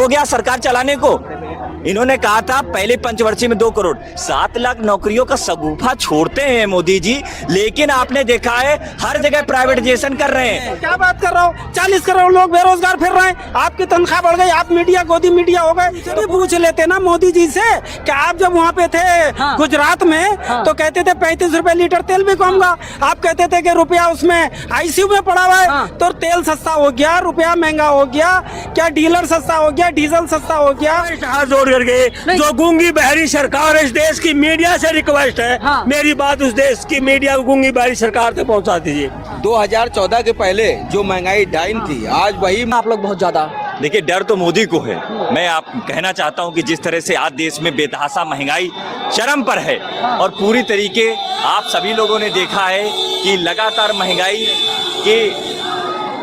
गया सरकार चलाने को। इन्होंने कहा था पहले पंचवर्षीय में 2 करोड़, 7 लाख नौकरियों का सगुफा छोड़ते हैं मोदी जी, लेकिन आपने देखा है हर जगह प्राइवेटाइजेशन कर रहे हैं। क्या बात कर रहा हूँ, 40 करोड़ लोग बेरोजगार फिर रहे हैं, आपकी तनख्वाह बढ़ गई, आप मीडिया गोदी मीडिया हो गए। तो पूछ लेते ना मोदी जी से कि आप जब वहाँ पे थे गुजरात में तो कहते थे 35 रुपए लीटर तेल भी कहूँगा, आप कहते थे कि रुपया उसमें आईसीयू में पड़ा हुआ है, तो तेल सस्ता हो गया, रुपया महंगा हो गया, क्या डीलर सस्ता हो गया, डीजल सस्ता हो गया। जो गूंगी बहरी सरकार है इस देश की, मीडिया से रिक्वेस्ट है, मेरी बात उस देश की मीडिया गूंगी बहरी सरकार तक पहुंचा दीजिए। 2014 के पहले जो महंगाई डाइन थी, आज वही आप लोग बहुत ज्यादा। देखिए डर तो मोदी को है। मैं आप कहना चाहता हूं कि जिस तरह से आज देश में बेतहाशा महंगाई चरम पर है और पूरी तरीके आप सभी लोगों ने देखा है कि लगातार महंगाई के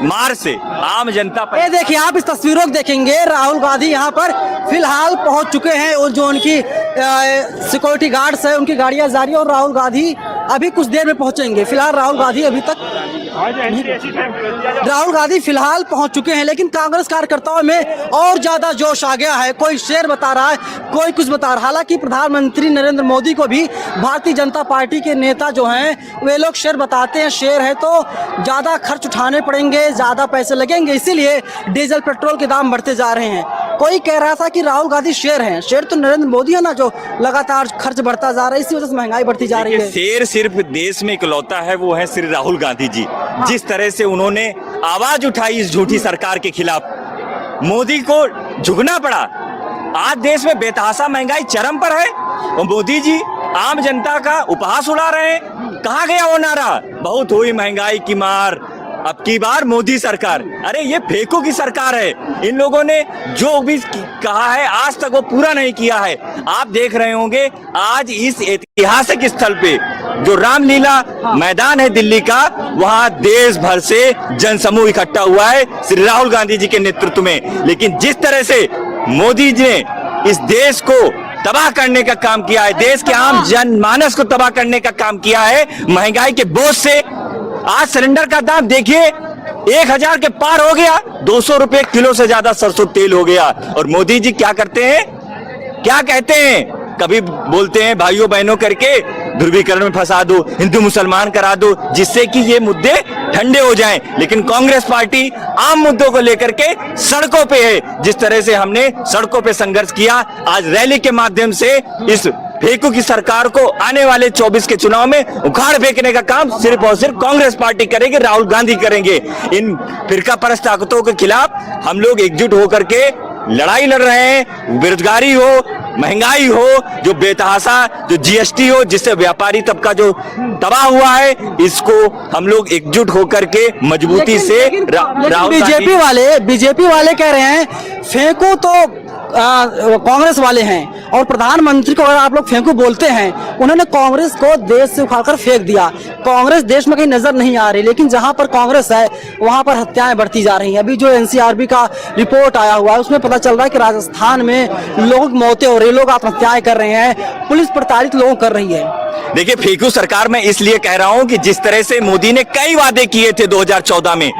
मार से आम जनता पर। ये देखिए आप इस तस्वीरों को देखेंगे, राहुल गांधी यहाँ पर फिलहाल पहुंच चुके हैं और जो उनकी सिक्योरिटी गार्ड्स है उनकी गाड़ियां जारी है और राहुल गांधी अभी कुछ देर में पहुंचेंगे। फिलहाल राहुल गांधी फिलहाल पहुंच चुके हैं, लेकिन कांग्रेस कार्यकर्ताओं में और ज्यादा जोश आ गया है। कोई शेर बता रहा है, कोई कुछ बता रहा है। हालांकि प्रधानमंत्री नरेंद्र मोदी को भी भारतीय जनता पार्टी के नेता जो हैं वे लोग शेर बताते हैं, शेर है तो ज्यादा खर्च उठाने पड़ेंगे, ज्यादा पैसे लगेंगे, इसीलिए डीजल पेट्रोल के दाम बढ़ते जा रहे हैं। कोई कह रहा था कि राहुल गांधी शेर हैं, शेर तो नरेंद्र मोदी है ना, जो लगातार खर्च बढ़ता जा रहा है, इसी वजह से महंगाई बढ़ती जा रही है। शेर सिर्फ देश में इकलौता है, वो है श्री राहुल गांधी जी। जिस तरह से उन्होंने आवाज उठाई इस झूठी सरकार के खिलाफ, मोदी को झुकना पड़ा। आज देश में बेतहाशा महंगाई चरम पर है और मोदी जी आम जनता का उपहास उड़ा रहे हैं। कहाँ गया वो नारा, बहुत हुई महंगाई की मार, अब की बार मोदी सरकार। अरे ये फेंको की सरकार है। इन लोगों ने जो भी कहा है आज तक वो पूरा नहीं किया है। आप देख रहे होंगे आज इस ऐतिहासिक स्थल पे जो रामलीला मैदान है दिल्ली का, वहां देश भर से जनसमूह इकट्ठा हुआ है श्री राहुल गांधी जी के नेतृत्व में। लेकिन जिस तरह से मोदी जी ने इस देश को तबाह करने का काम किया है, देश के आम जनमानस को तबाह करने का काम किया है महंगाई के बोझ से। आज सिलेंडर का दाम देखिए 1000 के पार हो गया, 200 रुपए किलो से ज्यादा सरसों तेल हो गया। और मोदी जी क्या करते हैं, क्या कहते हैं, कभी बोलते हैं भाइयों बहनों करके ध्रुवीकरण में फंसा दो, हिंदू मुसलमान करा दो, जिससे कि ये मुद्दे ठंडे हो जाएं। लेकिन कांग्रेस पार्टी आम मुद्दों को लेकर के सड़कों पे है। जिस तरह से हमने सड़कों पे संघर्ष किया, आज रैली के माध्यम से इस फेंकू की सरकार को आने वाले 24 के चुनाव में उखाड़ फेंकने का काम सिर्फ और सिर्फ कांग्रेस पार्टी करेगी, राहुल गांधी करेंगे। इन फिरका परस्त ताकतों के खिलाफ हम लोग एकजुट होकर के लड़ाई लड़ रहे हैं। बेरोजगारी हो, महंगाई हो, जो बेतहाशा जो जीएसटी हो, जिससे व्यापारी तबका जो तबाह हुआ है, इसको हम लोग एकजुट होकर के मजबूती से बीजेपी वाले कह रहे हैं फेंको तो कांग्रेस वाले हैं, और प्रधानमंत्री को अगर आप लोग फेंको बोलते हैं, उन्होंने कांग्रेस को देश से उखाड़कर फेंक दिया। कांग्रेस देश में कहीं नजर नहीं आ रही, लेकिन जहां पर कांग्रेस है वहां पर हत्याएं बढ़ती जा रही हैं। अभी जो एनसीआरबी का रिपोर्ट आया हुआ है उसमें पता चल रहा है कि राजस्थान में लोगों की मौतें हो रही, लोग आत्महत्याएं कर रहे हैं, पुलिस प्रताड़ित लोगों कर रही है। देखिए फेंकू सरकार मैं इसलिए कह रहा हूं कि जिस तरह से मोदी ने कई वादे किए थे 2014 में,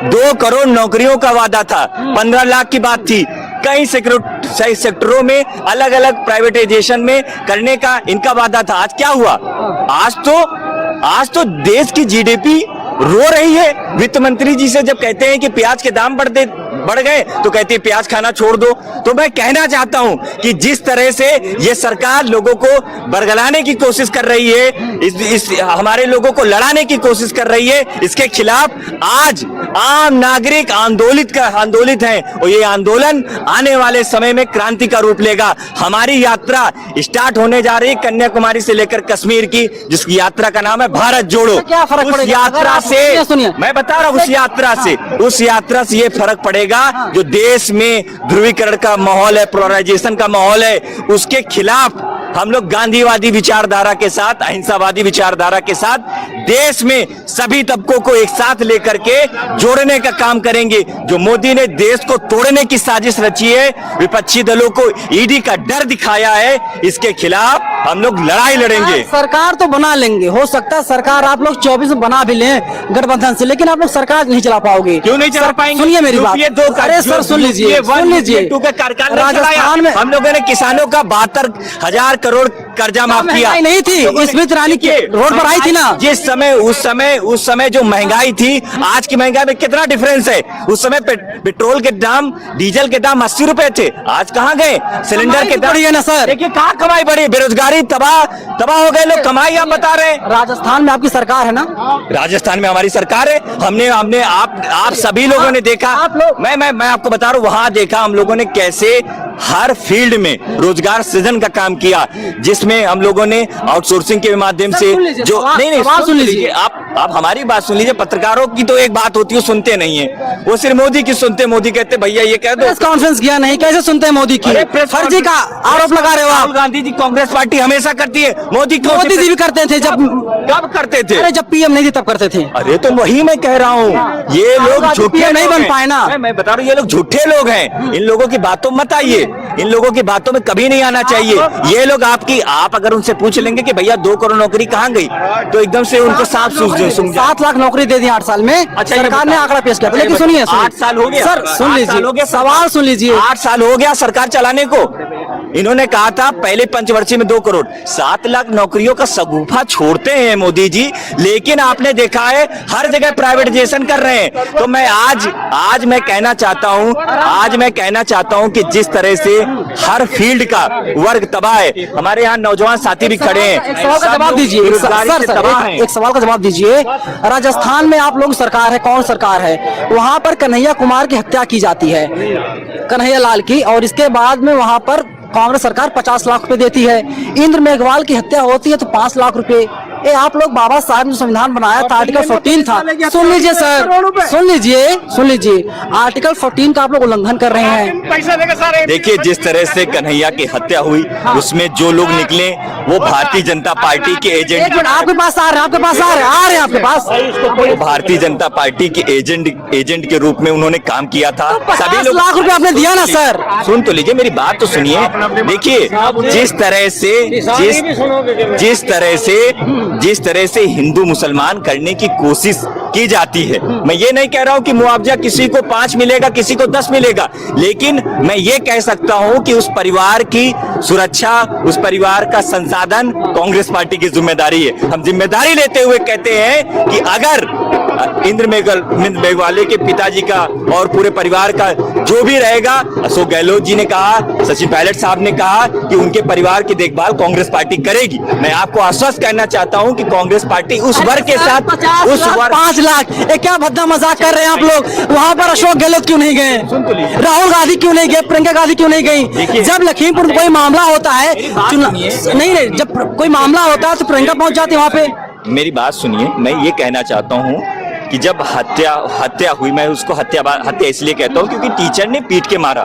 2 करोड़ नौकरियों का वादा था, 15 लाख की बात थी, कई सेक्टरों में अलग अलग प्राइवेटाइजेशन में करने का इनका वादा था। आज क्या हुआ, आज तो देश की जीडीपी रो रही है। वित्त मंत्री जी से जब कहते हैं कि प्याज के दाम बढ़ गए तो कहते हैं प्याज खाना छोड़ दो। तो मैं कहना चाहता हूं कि जिस तरह से ये सरकार लोगों को बरगलाने की कोशिश कर रही है, इस हमारे लोगों को लड़ाने की कोशिश कर रही है, इसके खिलाफ आज आम नागरिक आंदोलित हैं और ये आंदोलन आने वाले समय में क्रांति का रूप लेगा। हमारी यात्रा स्टार्ट होने जा रही है कन्याकुमारी से लेकर कश्मीर की, जिसकी यात्रा का नाम है भारत जोड़ो। क्या फर्क पड़ेगा? यात्रा से मैं बता रहा हूं, उस यात्रा से ये फर्क पड़ेगा जो देश में ध्रुवीकरण का माहौल है, पोलराइजेशन का माहौल है, उसके खिलाफ हम लोग गांधीवादी विचारधारा के साथ, अहिंसावादी विचारधारा के साथ देश में सभी तबकों को एक साथ लेकर के जोड़ने का काम करेंगे। जो मोदी ने देश को तोड़ने की साजिश रची है, विपक्षी दलों को ईडी का डर दिखाया है, इसके खिलाफ हम लोग लड़ाई लड़ेंगे। सरकार तो बना लेंगे, हो सकता है सरकार आप लोग 24 में बना भी लें गठबंधन से, लेकिन आप लोग सरकार नहीं चला पाओगे। क्यों नहीं चला पाएंगे? सुनिए मेरी बात। अरे सर सुन लीजिए, सुन लीजिए। राजस्थान में हम लोगों ने किसानों का 72,000 करोड़ कर्जा माफ किया। नहीं थी, स्मृति ईरानी की रोड पर आई थी ना। जिस समय उस समय जो महंगाई थी, आज की महंगाई में कितना डिफरेंस है। उस समय पेट्रोल के दाम, डीजल के दाम 80 रुपए थे, आज कहाँ गए? सिलेंडर के दाम बढ़ी है ना सर। देखिए कहाँ कमाई बढ़ी, बेरोजगारी तबाह हो गए लोग, कमाई आप बता रहे हैं। राजस्थान में आपकी सरकार है ना? राजस्थान में हमारी सरकार है। हमने आप सभी लोगों ने देखा, मैं आपको बता रहा हूँ, वहां देखा हम लोगों ने कैसे हर फील्ड में रोजगार सृजन का काम किया, जिसमें हम लोगों ने आउटसोर्सिंग के माध्यम से जो नहीं सुन लीजिए आप हमारी बात सुन लीजिए। पत्रकारों की तो एक बात होती है, सुनते नहीं है, वो सिर्फ मोदी की सुनते। मोदी कहते भैया ये कह दो, प्रेस कॉन्फ्रेंस किया नहीं, कैसे सुनते हैं मोदी की? फर्जी का आरोप लगा रहे हो आप। राहुल गांधी जी कांग्रेस पार्टी हमेशा करती है, मोदी जी भी करते थे। कब करते थे? अरे जब पीएम नहीं थे तब करते थे। अरे तो वही मैं कह रहा हूँ, ये लोग झूठे नहीं बन पाए ना। मैं बता रहा हूँ, ये लोग झूठे लोग हैं। इन लोगों की बातों मत आइए, इन लोगों की बातों में कभी नहीं आना चाहिए। ये लोग आप अगर उनसे पूछ लेंगे कि भैया 2 करोड़ नौकरी कहाँ गई, तो एकदम से उनको साफ सूझ 7 लाख नौकरी दे दी 8 साल में। अच्छा, सरकार ने आंकड़ा पेश किया था, लेकिन सुनिए 8 साल हो गया सर, सुन लीजिए सवाल सुन लीजिए। 8 साल हो गया सरकार चलाने को। इन्होंने कहा था पहले पंचवर्षीय में 2 करोड़, 7 लाख नौकरियों का शगुफा छोड़ते हैं मोदी जी, लेकिन आपने देखा है हर जगह प्राइवेटाइजेशन कर रहे हैं। तो मैं आज मैं कहना चाहता हूं कि जिस तरह से हर फील्ड का वर्ग तबाह है, हमारे यहाँ नौजवान साथी भी खड़े हैं। एक सवाल का जवाब दीजिए, एक सवाल का जवाब दीजिए। राजस्थान में आप लोग सरकार है, कौन सरकार है? वहां पर कन्हैया कुमार की हत्या की जाती है, कन्हैया लाल की, और इसके बाद में वहां पर कांग्रेस सरकार 50 लाख रुपए देती है। इंद्र मेघवाल की हत्या होती है तो 5 लाख रुपए। ये आप लोग बाबा साहब ने संविधान बनाया था, आर्टिकल 14 था। सुन लीजिए सर, सुन लीजिए, आर्टिकल 14 का आप लोग उल्लंघन कर रहे हैं। देखिए जिस तरह से कन्हैया की हत्या हुई, उसमें जो लोग निकले वो भारतीय जनता पार्टी के एजेंट। आपके पास आ रहे हैं आपके पास। भारतीय जनता पार्टी के एजेंट के रूप में उन्होंने काम किया था। सभी लोग लाख रुपए आपने दिया ना सर। सुन तो लीजिए, मेरी बात तो सुनिए। देखिए जिस तरह से हिंदू मुसलमान करने की कोशिश की जाती है, मैं ये नहीं कह रहा हूं कि मुआवजा किसी को 5 मिलेगा, किसी को 10 मिलेगा, लेकिन मैं ये कह सकता हूं कि उस परिवार की सुरक्षा, उस परिवार का संसाधन कांग्रेस पार्टी की जिम्मेदारी है। हम जिम्मेदारी लेते हुए कहते हैं कि अगर इंद्र मेघवाले के पिताजी का और पूरे परिवार का जो भी रहेगा, अशोक गहलोत जी ने कहा, सचिन पायलट साहब ने कहा कि उनके परिवार की देखभाल कांग्रेस पार्टी करेगी। मैं आपको आश्वस्त करना चाहता हूं कि कांग्रेस पार्टी उस वर्ग के साथ, उस वर्ग 5 लाख, ये क्या भद्दा मजाक कर रहे हैं आप लोग? वहां पर अशोक गहलोत क्यों नहीं गए? राहुल गांधी क्यों नहीं गए? प्रियंका गांधी क्यों नहीं गई? जब लखीमपुर कोई मामला होता है, नहीं, जब कोई मामला होता है तो प्रियंका पहुंच जाती है वहां पे। मेरी बात सुनिए, मैं ये कहना चाहता हूं कि जब हत्या हुई, मैं उसको हत्या इसलिए कहता हूं क्योंकि टीचर ने पीट के मारा।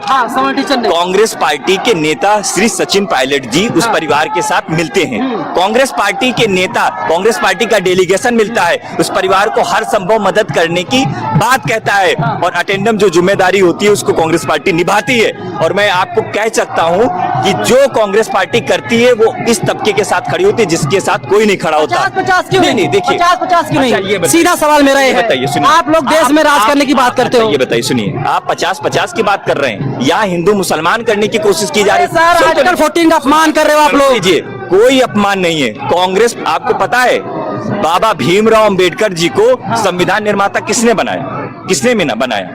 टीचर ने। कांग्रेस पार्टी के नेता श्री सचिन पायलट जी उस परिवार के साथ मिलते हैं। कांग्रेस पार्टी के नेता, कांग्रेस पार्टी का डेलीगेशन मिलता है, उस परिवार को हर संभव मदद करने की बात कहता है, और अटेंडम जो जिम्मेदारी होती है उसको कांग्रेस पार्टी निभाती है। और मैं आपको कह सकता हूं कि जो कांग्रेस पार्टी करती है वो इस तबके के साथ खड़ी होती है जिसके साथ कोई नहीं खड़ा होता। 50 क्यों नहीं? देखिए 50 क्यों अच्छा, नहीं? सीधा सवाल मेरा बताइए, सुनिए। आप लोग देश में राज करने की बात करते हो। ये बताइए, सुनिए, आप 50-50 की बात कर रहे हैं, यहाँ हिंदू मुसलमान करने की कोशिश की जा रही है। आर्टिकल 14 का अपमान कर रहे हो आप लोग। लीजिए, कोई अपमान नहीं है। कांग्रेस, आपको पता है बाबा भीमराव अंबेडकर जी को संविधान निर्माता किसने बनाया?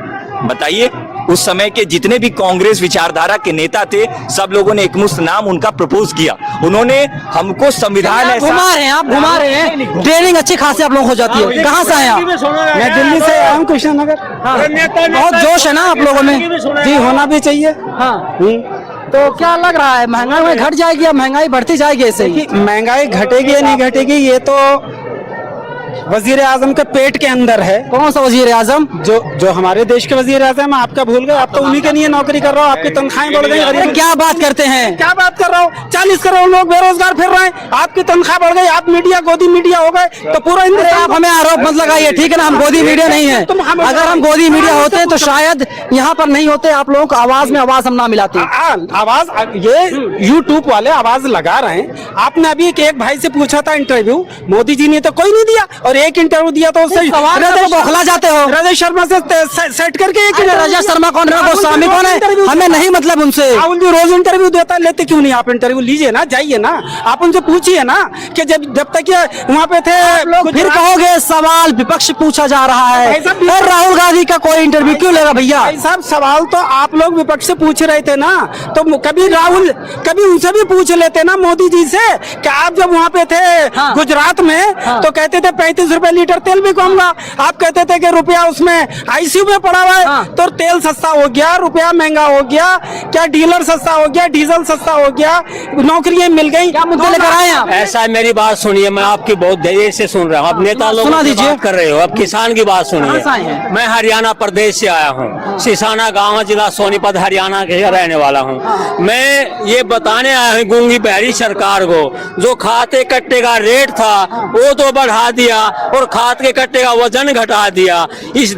बताइए। उस समय के जितने भी कांग्रेस विचारधारा के नेता थे, सब लोगों ने एकमुश्त नाम उनका प्रपोज किया। उन्होंने हमको संविधान आप घुमा रहे हैं। ट्रेनिंग अच्छी खासी आप लोग हो जाती है। कहाँ से आए आप? मैं दिल्ली से आया हूँ, कृष्णनगर। बहुत जोश है ना आप लोगों में? जी, होना भी चाहिए। हाँ, तो क्या लग रहा है, महंगाई घट जाएगी या महंगाई बढ़ती जाएगी? ऐसे ही महंगाई घटेगी या नहीं घटेगी, ये तो वजीर आजम के पेट के अंदर है। कौन सा वजीर आजम? जो हमारे देश के वजीर आजम, आपका भूल गए? आप तो उन्हीं के लिए नौकरी कर रहे हो, आपकी तनख्वाहें बढ़ गई। अरे क्या बात करते हैं? क्या बात कर रहा हूँ? 40 करोड़ लोग बेरोजगार फिर रहे हैं, आपकी तनख्वाह बढ़ गई, आप मीडिया गोदी मीडिया हो गए, तो पूरा हिंदुस्तान। आप हमें आरोप मत लगाइए, ठीक है ना? हम गोदी मीडिया नहीं है। अगर हम गोदी मीडिया होते तो शायद यहाँ पर नहीं होते। आप लोगों को आवाज में आवाज हम ना मिलाते। आवाज ये यूट्यूब वाले आवाज लगा रहे हैं। आपने अभी एक भाई से पूछा था इंटरव्यू, मोदी जी ने तो कोई नहीं दिया, और एक इंटरव्यू दिया तो उससे बौखला जाते हो। रजत शर्मा से सेट करके एक रजत शर्मा कौन है? गोस्वामी कौन है? हमें नहीं मतलब उनसे। राहुल जी रोज इंटरव्यू देता, लेते क्यों नहीं? आप इंटरव्यू लीजिए ना, जाइए ना, आप उनसे पूछिए ना कि जब तक ये वहाँ पे थे। फिर कहोगे सवाल विपक्ष पूछा जा रहा है, और राहुल गांधी का कोई इंटरव्यू क्यों लेगा भैया? भाई साहब सवाल तो आप लोग विपक्ष से पूछ रहे थे ना, तो कभी उनसे भी पूछ लेते ना मोदी जी से कि आप जब वहाँ पे थे गुजरात में, तो कहते थे 35 रुपए लीटर तेल भी कहूंगा, आप कहते थे कि रुपया उसमें आईसीयू में पड़ा हुआ है, तो तेल सस्ता हो गया, रुपया महंगा हो गया, क्या डीलर सस्ता हो गया, डीजल सस्ता हो गया, नौकरियां मिल गई, क्या मुद्दे लेकर आए आप? ऐसा है, मेरी बात सुनिए, मैं आपकी बहुत देर से सुन रहा हूँ। अब नेता लोग सुना दीजिए। बात कर रहे हो, अब किसान की बात सुनिए। मैं हरियाणा प्रदेश से आया हूँ, सिसाना गाँव जिला सोनीपत हरियाणा के रहने वाला हूँ। मैं ये बताने आया हूँ गूंगी बहरी सरकार को, जो खाते कट्टे का रेट था वो तो बढ़ा दिया और खाद के कट्टे का वजन घटा दिया। इस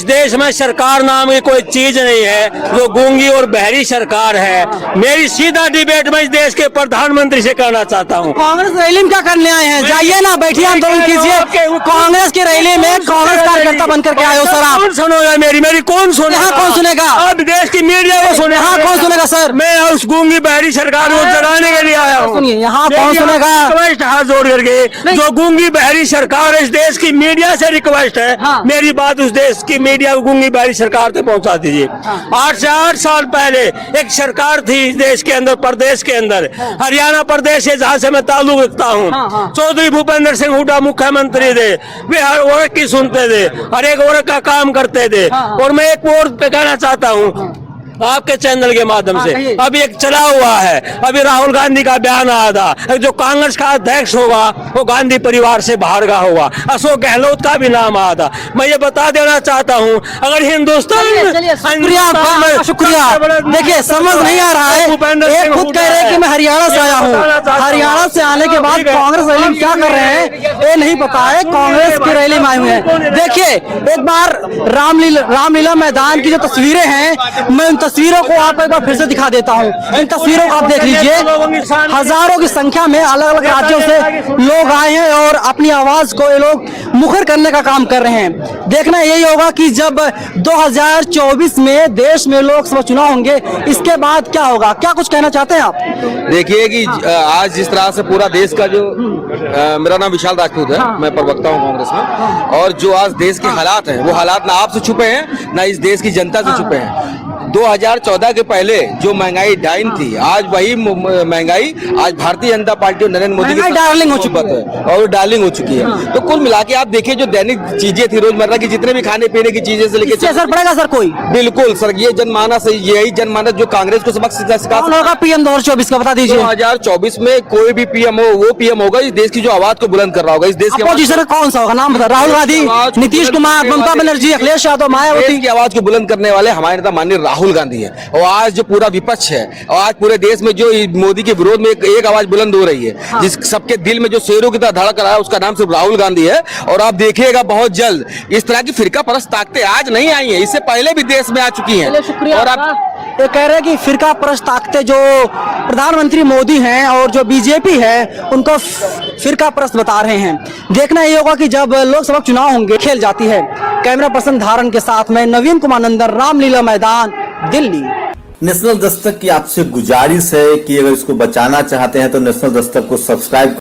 देश में सरकार नाम की कोई चीज नहीं है, जो गूंगी और बहरी सरकार है। मेरी सीधा डिबेट मैं इस देश के प्रधानमंत्री से करना चाहता हूँ। कांग्रेस रैली में क्या करने आए हैं? जाइए ना, बैठिए, आंदोलन कीजिए। कांग्रेस की रैली में कांग्रेस कार्यकर्ता बनकर के आए हो सर आप? कौन सुनेगा मेरी कौन सुनेगा? यहाँ कौन सुनेगा? अब देश की मीडिया को सुने। यहाँ कौन सुनेगा सर? मैं उस गूंगी बहरी सरकार को जगाने के लिए आया हूँ। सुनिए, यहाँ कौन सुनेगा? रिक्वेस्ट हाथ जोड़ करके, जो गूंगी बहरी सरकार है, इस देश की मीडिया से रिक्वेस्ट है, मेरी बात उस देश की मीडिया को गूंगी बहरी सरकार तक पहुंचा दीजिए। 8 से 8 साल पहले एक सरकार थी इस देश के अंदर, प्रदेश के अंदर, हरियाणा प्रदेश है जहाँ से मैं ताल्लुक रखता हूँ। चौधरी भूपेंद्र सिंह हुड्डा मुख्यमंत्री थे, वे हर वर्ग की सुनते थे, हर एक वर्ग का काम करते थे। और मैं एक वोट पे कहना चाहता हूँ आपके चैनल के माध्यम से, अभी एक चला हुआ है, अभी राहुल गांधी का बयान आया था, जो कांग्रेस का अध्यक्ष होगा वो गांधी परिवार से बाहर का होगा, अशोक गहलोत का भी नाम आया था। मैं ये बता देना चाहता हूँ, अगर शुक्रिया। देखिए, समझ नहीं आ रहा है, एक खुद कह रहे हैं कि मैं हरियाणा से आया हूँ, हरियाणा से आने के बाद कांग्रेस रैली में क्या कर रहे हैं ये नहीं पता है, कांग्रेस की रैली में आए हुए हैं। देखिए, एक बार रामलीला मैदान की जो तस्वीरें हैं, मैं उन तस्वीरों को आप एक बार फिर से दिखा देता हूँ। इन तस्वीरों को आप देख लीजिए, हजारों की संख्या में अलग अलग राज्यों से लोग आए हैं और अपनी आवाज को ये लोग मुखर करने का काम कर रहे हैं। देखना यही होगा कि जब 2024 में देश में लोकसभा चुनाव होंगे, इसके बाद क्या होगा? क्या कुछ कहना चाहते हैं आप? देखिए कि आज जिस तरह से पूरा देश का जो मेरा नाम विशाल राजपूत है, मैं प्रवक्ता हूँ कांग्रेस में, और जो आज देश के हालात हैं वो हालात ना आपसे छुपे हैं ना इस देश की जनता से छुपे हैं। 2014 के पहले जो महंगाई डाइन थी, आज वही महंगाई आज भारतीय जनता पार्टी और नरेंद्र मोदी की डार्लिंग हो चुकी है और डार्लिंग हो चुकी है। तो कुल मिला के आप देखिए, जो दैनिक चीजें थी, रोजमर्रा की जितने भी खाने पीने की चीजें से लेकर असर पड़ेगा सर कोई? बिल्कुल सर, ये जनमानस, यही जनमानस जो कांग्रेस को सबक होगा पीएम 2024 का, बता दीजिए। 2024 में कोई भी पीएम हो, वो पीएम होगा इस देश की जो आवाज को बुलंद कर रहा होगा। इस देश के अपोजिशन कौन सा होगा? नाम बता। राहुल गांधी, नीतीश कुमार, ममता बनर्जी, अखिलेश यादव, मायावती की आवाज को बुलंद करने वाले हमारे नेता माननीय राहुल गांधी है। और आज जो पूरा विपक्ष है, और आज पूरे देश में जो मोदी के विरोध में एक आवाज बुलंद हो रही है, जिस सबके दिल में जो शेरों की तरह धड़क रहा है, उसका नाम सिर्फ राहुल गांधी है। और आप देखिएगा बहुत जल्द इस तरह की फिरका परस्त ताकतें आज नहीं आई है, इससे पहले भी देश में आ चुकी हैं। और आप ये कह रहे हैं कि फिरका परस्त ताकतें जो प्रधानमंत्री मोदी हैं और जो बीजेपी है उनको फिरका परस्त बता रहे हैं। देखना ये होगा कि जब लोकसभा चुनाव होंगे, खेल जाती है। कैमरा पर्सन धारण के साथ में नवीन कुमार नंदन, रामलीला मैदान, दिल्ली। नेशनल दस्तक की आपसे गुजारिश है कि अगर इसको बचाना चाहते हैं तो नेशनल दस्तक को सब्सक्राइब